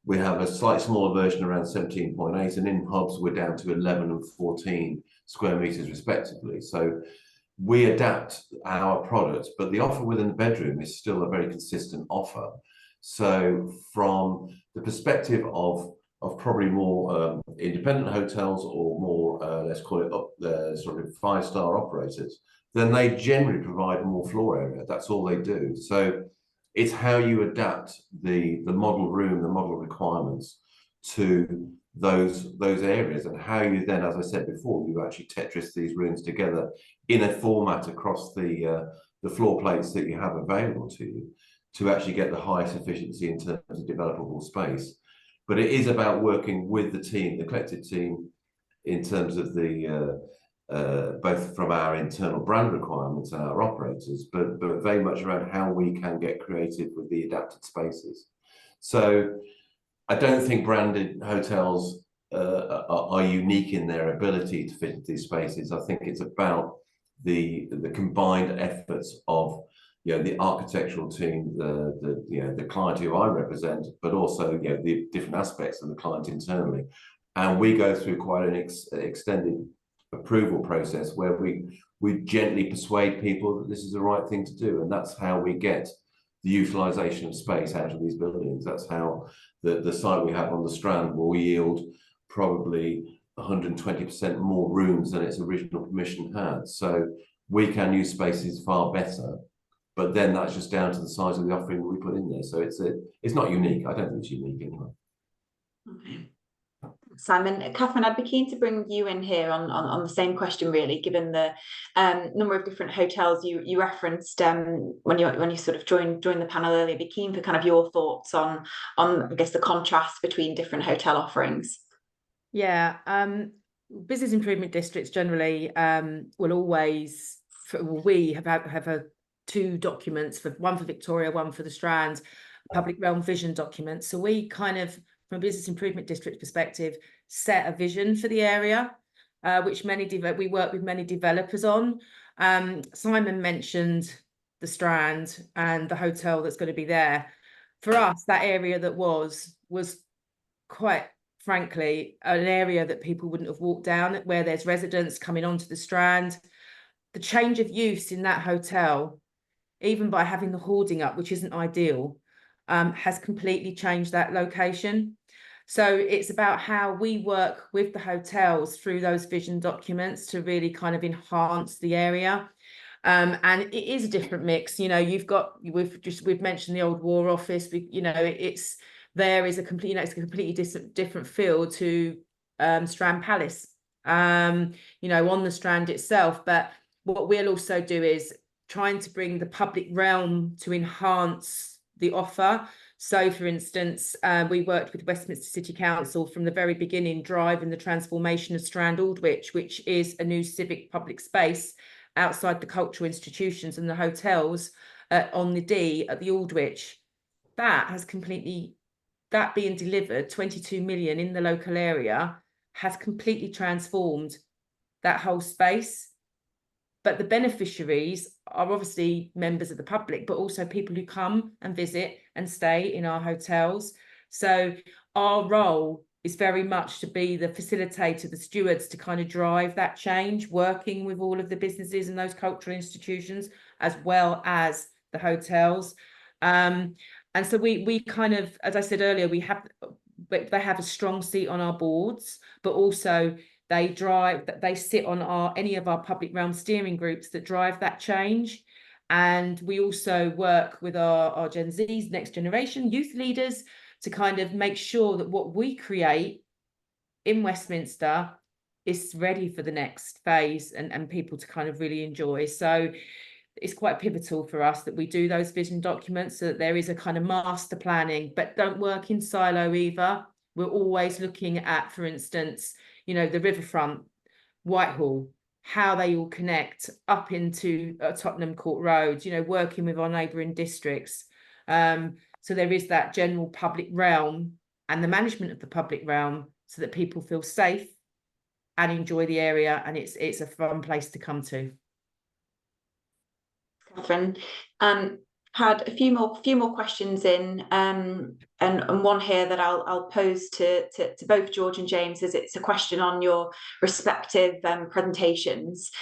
We have a slightly smaller version around 17.8, and in hubs we're down to 11 and 14 square meters respectively. So we adapt our products, but the offer within the bedroom is still a very consistent offer. So from the perspective of probably more independent hotels or more, let's call it up the sort of 5-star operators, then they generally provide more floor area. That's all they do. So it's how you adapt the model room, the model requirements to those areas, and how you then, as I said before, you actually Tetris these rooms together in a format across the floor plates that you have available to you to actually get the highest efficiency in terms of developable space. But it is about working with the team, the collective team, in terms of the both from our internal brand requirements and our operators, but very much around how we can get creative with the adapted spaces. So I don't think branded hotels are unique in their ability to fit into these spaces. I think it's about the combined efforts of the architectural team, the client who I represent, but also the different aspects of the client internally. And we go through quite an extended approval process where we gently persuade people that this is the right thing to do, and that's how we get the utilization of space out of these buildings. That's how the site we have on the Strand will yield probably 120% more rooms than its original permission had. So we can use spaces far better, but then that's just down to the size of the offering that we put in there. So it's not unique. I don't think it's unique anyway. Okay. Simon, Catherine, I'd be keen to bring you in here on the same question, really, given the number of different hotels you referenced when you sort of joined the panel earlier. Be keen for kind of your thoughts on I guess the contrast between different hotel offerings. Yeah, business improvement districts generally will always, we have two documents, one for Victoria, one for the Strand, public realm vision document. So we kind of, from a business improvement district perspective, set a vision for the area, which we work with many developers on. Simon mentioned the Strand and the hotel that's going to be there. For us, that area that was quite frankly an area that people wouldn't have walked down, where there's residents coming onto the Strand. The change of use in that hotel, even by having the hoarding up, which isn't ideal, has completely changed that location. So it's about how we work with the hotels through those vision documents to really kind of enhance the area. And it is a different mix. We've mentioned the old War Office. It's a completely different feel to Strand Palace, on the Strand itself. But what we'll also do is trying to bring the public realm to enhance the offer. So, for instance, we worked with Westminster City Council from the very beginning, driving the transformation of Strand Aldwych, which is a new civic public space outside the cultural institutions and the hotels on the D at the Aldwych. That being delivered, 22 million in the local area, has completely transformed that whole space. But the beneficiaries are obviously members of the public, but also people who come and visit and stay in our hotels. So our role is very much to be the facilitator, the stewards, to kind of drive that change, working with all of the businesses and those cultural institutions, as well as the hotels. And so we kind of, as I said earlier, they have a strong seat on our boards, but also they sit on any of our public realm steering groups that drive that change. And we also work with our Gen Zs, next generation youth leaders, to kind of make sure that what we create in Westminster is ready for the next phase and people to kind of really enjoy. So it's quite pivotal for us that we do those vision documents, so that there is a kind of master planning, but don't work in silo either. We're always looking at, for instance, you know, the riverfront, Whitehall, how they all connect up into Tottenham Court Road, you know, working with our neighbouring districts. So there is that general public realm and the management of the public realm, so that people feel safe and enjoy the area, and it's a fun place to come to. Catherine, had a few more questions in, and one here that I'll pose to both George and James, as it's a question on your respective presentations.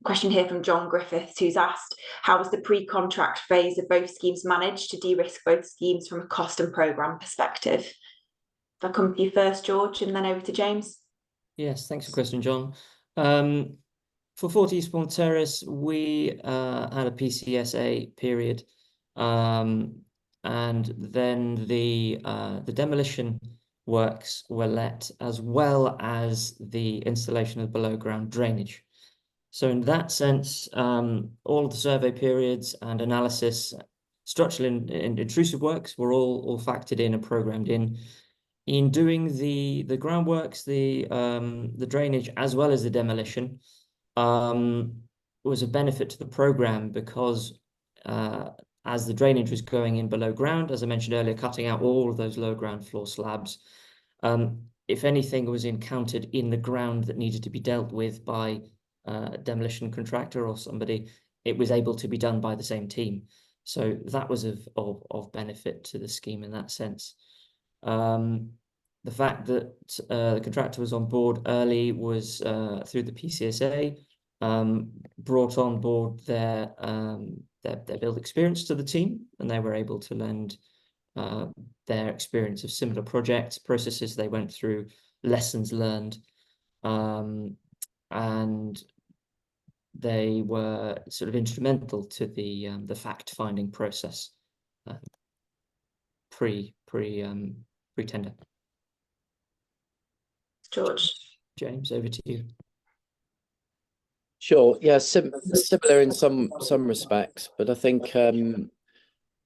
Question here from John Griffiths, who's asked, how was the pre-contract phase of both schemes managed to de-risk both schemes from a cost and programme perspective? If I come to you first, George, and then over to James. Yes, thanks for the question, John. For 40 Eastbourne Terrace, we had a PCSA period, and then the demolition works were let, as well as the installation of below ground drainage. So in that sense, all of the survey periods and analysis, structural and intrusive works were all factored in and programmed in. In doing the groundworks, the drainage, as well as the demolition, was a benefit to the program, because as the drainage was going in below ground, as I mentioned earlier, cutting out all of those low ground floor slabs, if anything was encountered in the ground that needed to be dealt with by a demolition contractor or somebody, it was able to be done by the same team. So that was of benefit to the scheme in that sense. The fact that the contractor was on board early was through the PCSA, brought on board their build experience to the team, and they were able to lend their experience of similar projects, processes they went through, lessons learned, and they were sort of instrumental to the fact-finding process pre-tender. George. James, over to you. Sure. Yeah, similar in some respects, but I think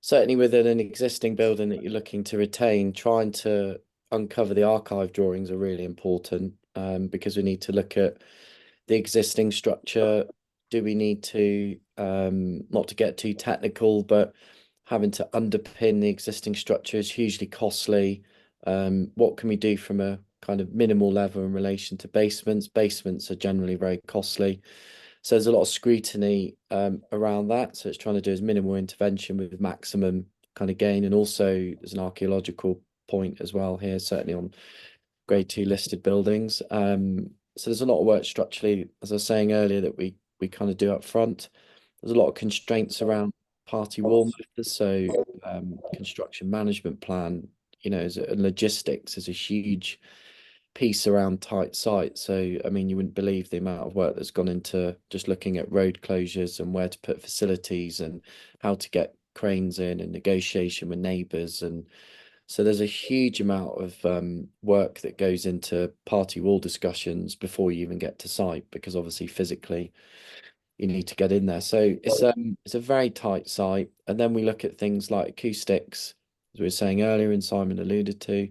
certainly within an existing building that you're looking to retain, trying to uncover the archive drawings are really important, because we need to look at the existing structure. Do we need to, not to get too technical, but having to underpin the existing structure is hugely costly. What can we do from a kind of minimal level in relation to basements? Basements are generally very costly. So there's a lot of scrutiny around that. So it's trying to do as minimal intervention with maximum kind of gain. And also there's an archaeological point as well here, certainly on grade 2 listed buildings. So there's a lot of work structurally, as I was saying earlier, that we kind of do up front. There's a lot of constraints around party wall methods. So construction management plan, you know, and logistics is a huge piece around tight sites. So I mean, you wouldn't believe the amount of work that's gone into just looking at road closures and where to put facilities and how to get cranes in, and negotiation with neighbours. And so there's a huge amount of work that goes into party wall discussions before you even get to site, because obviously physically you need to get in there. So it's a very tight site. And then we look at things like acoustics, as we were saying earlier, and Simon alluded to,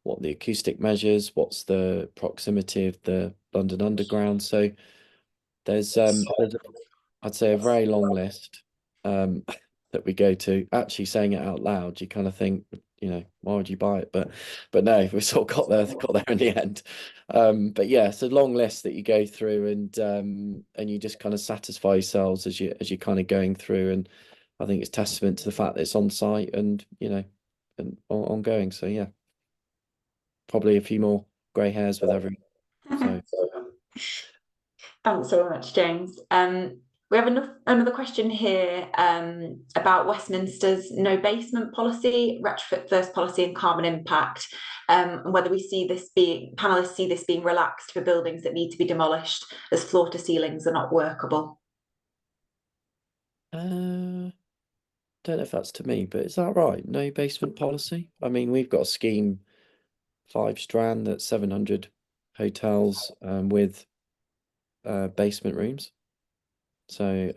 what the acoustic measures, what's the proximity of the London Underground. So there's I'd say a very long list that we go to. Actually saying it out loud, you kind of think you know, why would you buy it? But no, we sort of got there in the end. But yeah, it's a long list that you go through, and you just kind of satisfy yourselves as you're kind of going through. And I think it's testament to the fact that it's on site and, you know, and ongoing. So yeah, probably a few more grey hairs with every. So Thanks so much, James. We have another question here about Westminster's no basement policy, retrofit first policy, and carbon impact, and whether panelists see this being relaxed for buildings that need to be demolished as floor to ceilings are not workable. don't know if that's to me, but is that right? No basement policy? I mean, we've got a scheme 5 Strand that's 700 hotels with basement rooms. So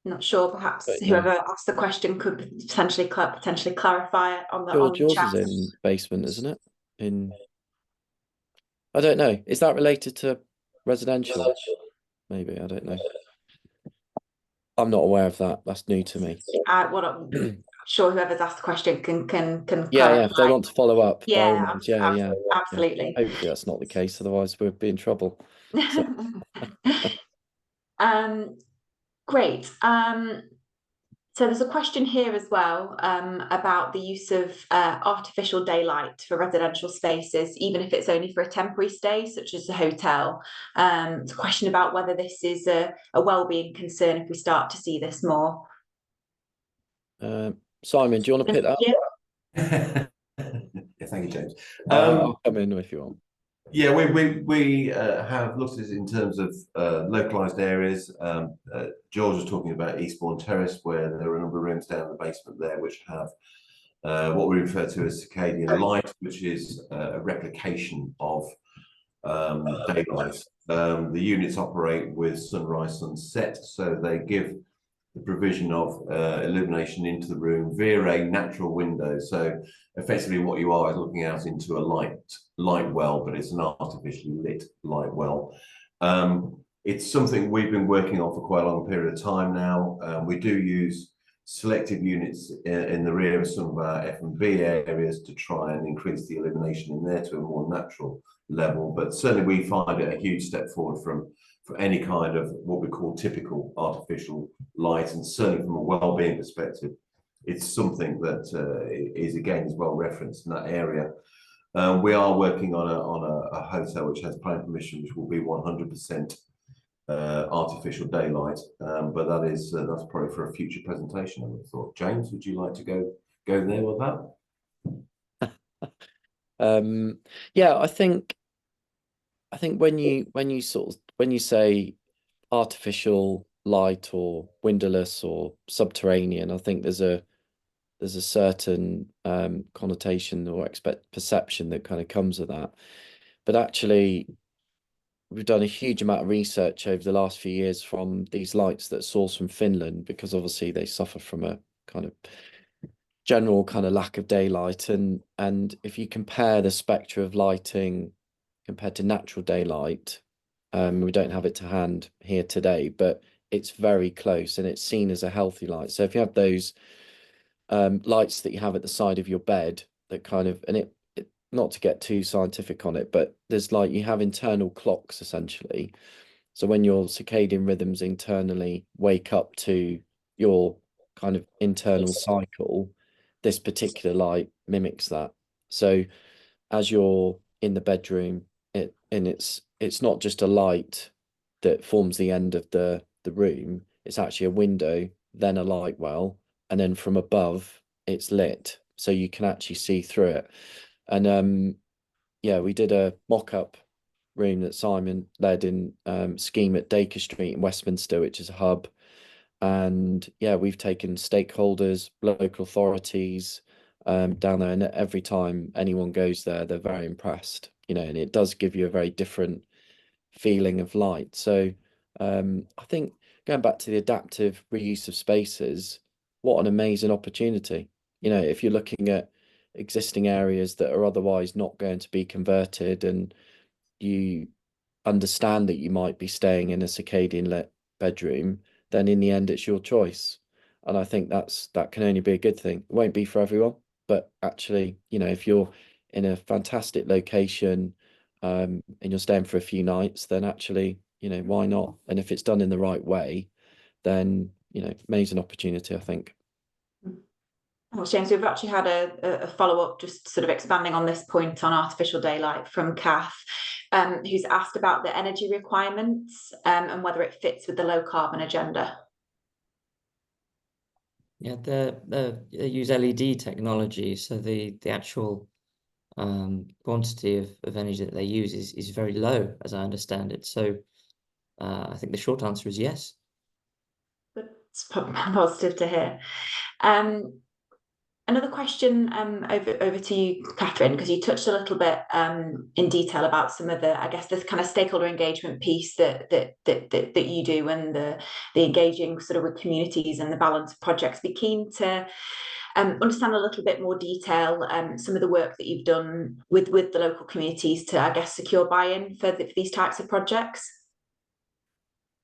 Not sure, perhaps but whoever asked the question could potentially clarify it on the yours chat. is in basement, isn't it? I don't know. Is that related to residential? Maybe, I don't know. I'm not aware of that. That's new to me. I'm sure whoever's asked the question can Yeah, clarify. if they want to follow up, by all Yeah, means, yeah. absolutely. Hopefully that's not the case, otherwise we'll be in trouble. So. Great. So there's a question here as well about the use of artificial daylight for residential spaces, even if it's only for a temporary stay, such as a hotel. It's a question about whether this is a wellbeing concern if we start to see this more. Simon, do you want to pick that up? Yeah, thank you, James. I'll come in if you want. Yeah, we have looked at it in terms of localized areas. George was talking about Eastbourne Terrace, where there are a number of rooms down the basement there which have what we refer to as circadian light, which is a replication of daylight. The units operate with sunrise, sunset, so they give the provision of illumination into the room via a natural window. So effectively what you are is looking out into a light well, but it's an artificially lit light well. It's something we've been working on for quite a long period of time now. We do use selective units in the rear of some of our F&B areas to try and increase the illumination in there to a more natural level. But certainly we find it a huge step forward from any kind of what we call typical artificial light, and certainly from a well-being perspective, it's something that is again well referenced in that area. We are working on a hotel which has planning permission, which will be 100% artificial daylight, but that's probably for a future presentation. I would have thought. James, would you like to go there with that? Yeah, I think when you say artificial light or windowless or subterranean, I think there's a certain connotation or perception that kind of comes with that. But actually, we've done a huge amount of research over the last few years from these lights that source from Finland, because obviously they suffer from a kind of general kind of lack of daylight, and if you compare the spectra of lighting compared to natural daylight, we don't have it to hand here today, but it's very close and it's seen as a healthy light. So if you have those lights that you have at the side of your bed that kind of, and it not to get too scientific on it, but there's like, you have internal clocks essentially. So when your circadian rhythms internally wake up to your kind of internal cycle, this particular light mimics that. So as you're in the bedroom, it's not just a light that forms the end of the room, it's actually a window, then a light well, and then from above it's lit, so you can actually see through it. And yeah, we did a mock-up room that Simon led in scheme at Dacre Street in Westminster, which is a hub. And yeah, we've taken stakeholders, local authorities down there, and every time anyone goes there, they're very impressed, you know, and it does give you a very different feeling of light. So I think going back to the adaptive reuse of spaces, what an amazing opportunity. You know, if you're looking at existing areas that are otherwise not going to be converted, and you understand that you might be staying in a circadian lit bedroom, then in the end it's your choice. And I think that can only be a good thing. It won't be for everyone, but actually, you know, if you're in a fantastic location, and you're staying for a few nights, then actually, you know, why not? And if it's done in the right way, then, you know, amazing opportunity, I think. Well, James, we've actually had a follow-up just sort of expanding on this point on artificial daylight from Kath, who's asked about the energy requirements and whether it fits with the low carbon agenda. Yeah, they use LED technology, so the actual quantity of energy that they use is very low, as I understand it. So I think the short answer is yes. It's positive to hear. Another question over to you, Catherine, because you touched a little bit in detail about some of the, I guess, this kind of stakeholder engagement piece that you do, and the engaging sort of with communities and the balance of projects. Be keen to understand a little bit more detail, some of the work that you've done with the local communities to, I guess, secure buy-in for these types of projects.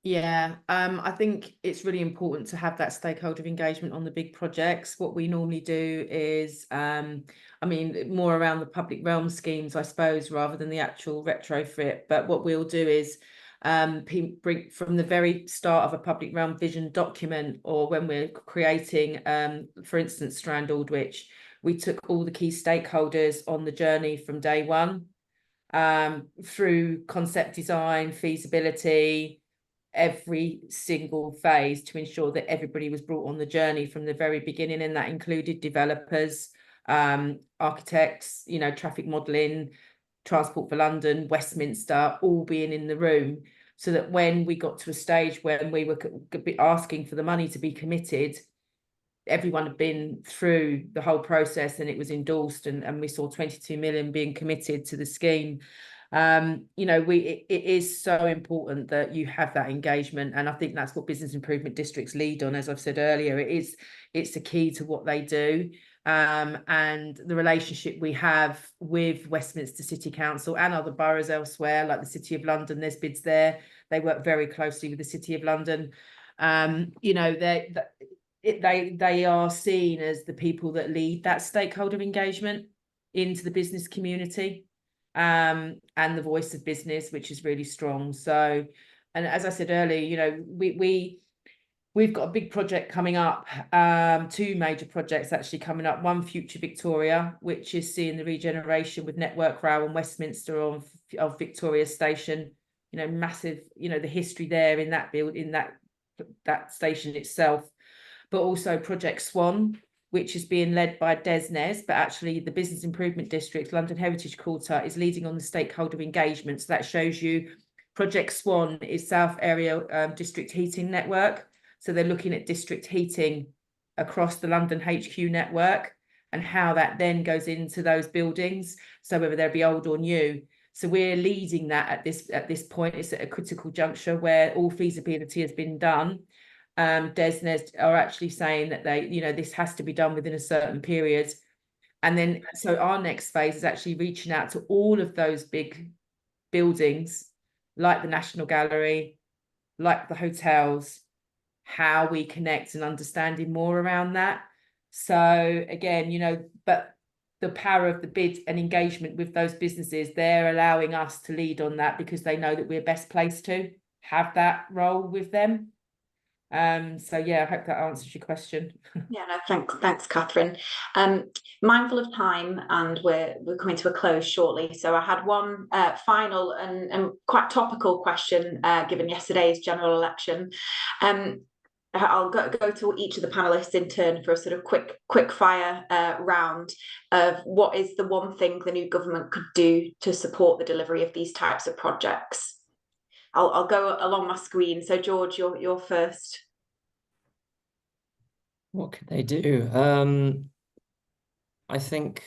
Yeah, I think it's really important to have that stakeholder engagement on the big projects. What we normally do is, I mean, more around the public realm schemes, I suppose, rather than the actual retrofit. But what we'll do is bring from the very start of a public realm vision document, or when we're creating, for instance, Strand Aldwych, we took all the key stakeholders on the journey from day one, through concept design, feasibility, every single phase, to ensure that everybody was brought on the journey from the very beginning, and that included developers, architects, you know, traffic modelling, Transport for London, Westminster, all being in the room, so that when we got to a stage when we were asking for the money to be committed, everyone had been through the whole process and it was endorsed, and we saw 22 million being committed to the scheme. You know, it is so important that you have that engagement, and I think that's what business improvement districts lead on. As I've said earlier, it's the key to what they do, and the relationship we have with Westminster City Council and other boroughs elsewhere, like the City of London. There's bids there. They work very closely with the City of London. You know, they are seen as the people that lead that stakeholder engagement into the business community, and the voice of business, which is really strong. So, and as I said earlier, you know, we've got a big project coming up, two major projects actually coming up. One, Future Victoria, which is seeing the regeneration with Network Rail and Westminster of Victoria Station. You know, massive, you know, the history there in that that station itself. But also Project Swan, which is being led by DESNES, but actually the Business Improvement District, London Heritage Quarter, is leading on the stakeholder engagement. So that shows you Project Swan is South Area District Heating Network. So they're looking at district heating across the London HQ network, and how that then goes into those buildings, so whether they be old or new. So we're leading that at this point. It's at a critical juncture where all feasibility has been done. DESNES are actually saying that they, you know, this has to be done within a certain period. And then, so our next phase is actually reaching out to all of those big buildings, like the National Gallery, like the hotels, how we connect and understanding more around that. So again, you know, but the power of the bid and engagement with those businesses, they're allowing us to lead on that because they know that we're best placed to have that role with them. So yeah, I hope that answers your question. Yeah, no, thanks, Catherine. Mindful of time, and we're coming to a close shortly. So I had one final and quite topical question, given yesterday's general election. I'll go to each of the panelists in turn for a sort of quick fire round of what is the one thing the new government could do to support the delivery of these types of projects. I'll go along my screen. So George, you're first. What could they do? I think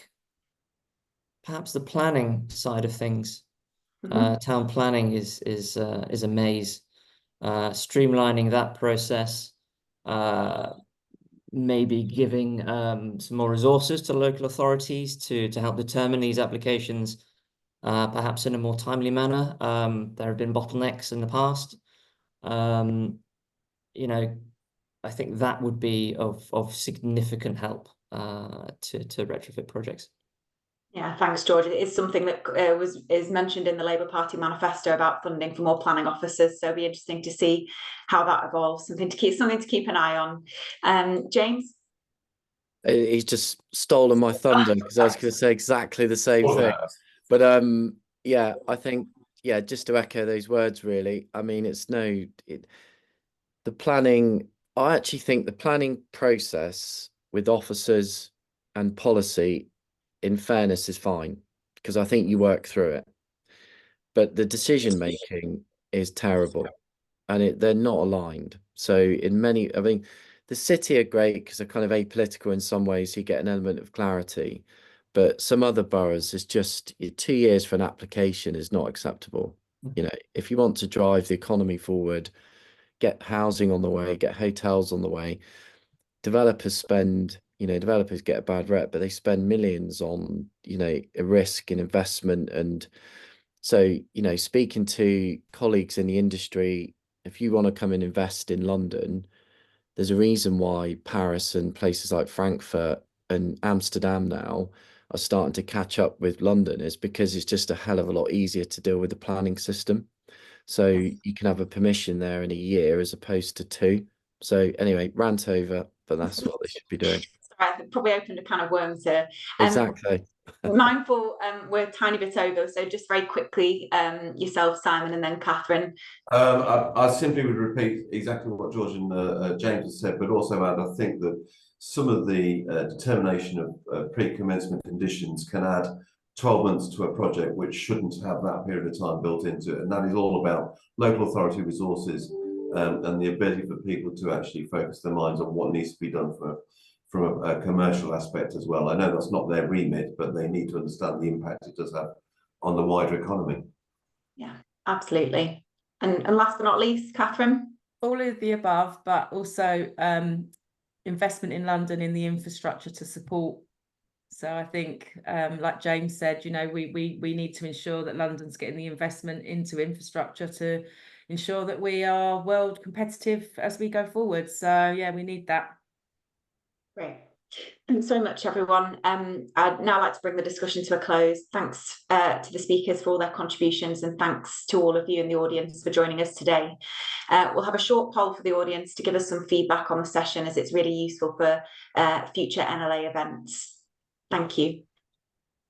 perhaps the planning side of things. Town planning is a maze. Streamlining that process, maybe giving some more resources to local authorities to help determine these applications, perhaps in a more timely manner. There have been bottlenecks in the past. You know, I think that would be of significant help to retrofit projects. Yeah, thanks, George. It is something that is mentioned in the Labour Party manifesto about funding for more planning officers. So it'll be interesting to see how that evolves. Something to keep an eye on. James, He's just stolen my thunder because I was going to say exactly the same thing. But yeah, I think just to echo those words, really. I mean, the planning. I actually think the planning process with officers and policy, in fairness, is fine because I think you work through it. But the decision making is terrible, and they're not aligned. So in many, I mean, the city are great because they're kind of apolitical in some ways. So you get an element of clarity, but some other boroughs is just 2 years for an application is not acceptable. You know, if you want to drive the economy forward, get housing on the way, get hotels on the way, developers get a bad rep, but they spend millions on, a risk and investment. And so, speaking to colleagues in the industry, if you want to come and invest in London, there's a reason why Paris and places like Frankfurt and Amsterdam now are starting to catch up with London, is because it's just a hell of a lot easier to deal with the planning system. So you can have a permission there in a year as opposed to 2. So anyway, rant over, but that's what they should be doing. Sorry, I've probably opened a can of worms here. Exactly. Mindful, we're a tiny bit over, so just very quickly, yourself, Simon, and then Catherine. I simply would repeat exactly what George and James have said, but also add, I think that some of the determination of pre-commencement conditions can add 12 months to a project which shouldn't have that period of time built into it. And that is all about local authority resources and the ability for people to actually focus their minds on what needs to be done from a commercial aspect as well. I know that's not their remit, but they need to understand the impact it does have on the wider economy. Yeah, absolutely. And last but not least, Catherine? All of the above, but also investment in London in the infrastructure to support. So I think, like James said, we need to ensure that London's getting the investment into infrastructure to ensure that we are world competitive as we go forward. So yeah, we need that. Great. Thanks so much, everyone. I'd now like to bring the discussion to a close. Thanks to the speakers for all their contributions, and thanks to all of you in the audience for joining us today. We'll have a short poll for the audience to give us some feedback on the session, as it's really useful for future NLA events. Thank you.